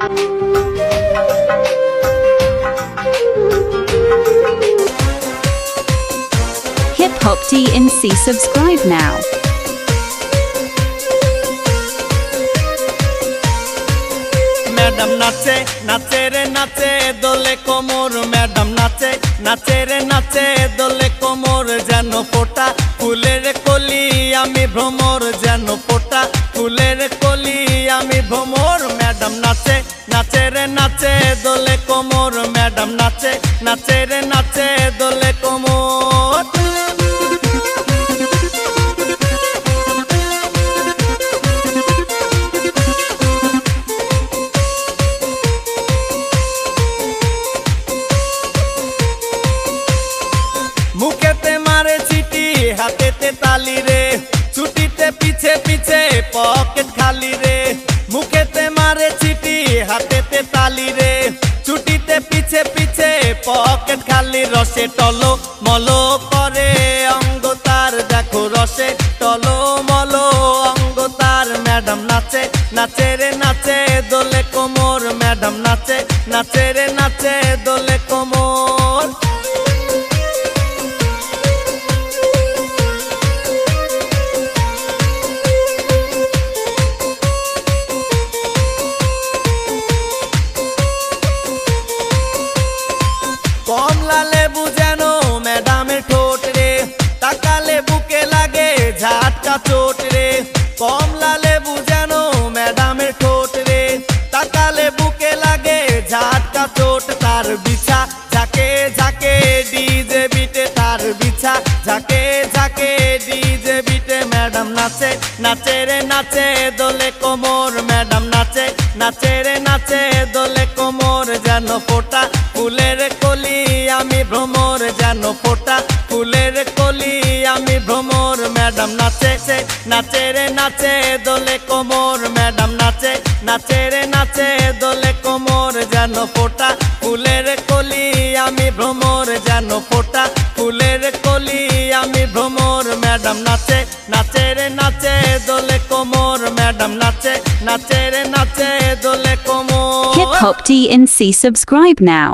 Hip Hop DNC, subscribe now. Madam নাচে নাচে রে নাচে দোলে কোমর, ম্যাডাম নাচে নাচে রে নাচে দোলে কোমর, যেন ফোটা ফুলের কলি আমি ভ্রমর, যেন ফোটা ফুলের কলি আমি ভ্রমর। ম্যাডাম নাচে নাচে রে নাচে দোলে কোমর, ম্যাডাম নাচে নাচে রে নাচে দোলে কোমর। মুখেতে মারে চিঠি হাতেতে তালি রে, ছুটিতে পিছে পিছে পকেট খালি রে। মুখেতে মারে চিঠি হাতেতে তালি রে, ছুটিতে পিছে পিছে পকেট খালি। রসে টলো মলো করে অঙ্গ তার, দেখো রসে টলো মলো অঙ্গ তার। ম্যাডাম নাচে নাচে রে নাচে দোলে কোমর, ম্যাডাম নাচে নাচে রে নাচে দোলে কোমর। কমলা লেবু যেন ম্যাডামের ঠোঁট রে, তাকালে বুকে লাগে ঝাটকা চোট রে। কমলা লেবু যেন ম্যাডামের ঠোঁট রে, তাকালে বুকে লাগে ঝাটকা চোট। তার বিছা ঝাঁকে ঝাঁকে ডিজে বিটে, তার বিছা ঝাঁকে ঝাঁকে ডিজে বিটে। ম্যাডাম নাচে নাচে রে নাচে দোলে কোমর, ম্যাডাম নাচে নাচে রে নাচে দোলে কোমর, যেন ফোটা ফুলের কলি আমি ভ্রমর, যেন ফোটা ফুলের কলি আমি ভ্রমর। ম্যাডাম নাচে নাচে রে নাচে দোলে কোমর, ম্যাডাম নাচে নাচে রে নাচে দোলে কোমর, যেন ফোটা ফুলের কলি আমি ভ্রমর, যেন ফোটা ফুলের কলি আমি ভ্রমর। ম্যাডাম নাচে নাচে রে নাচে দোলে কোমর, ম্যাডাম নাচে নাচে রে নাচে দোলে কোমর। Hip Hop DNC, subscribe now.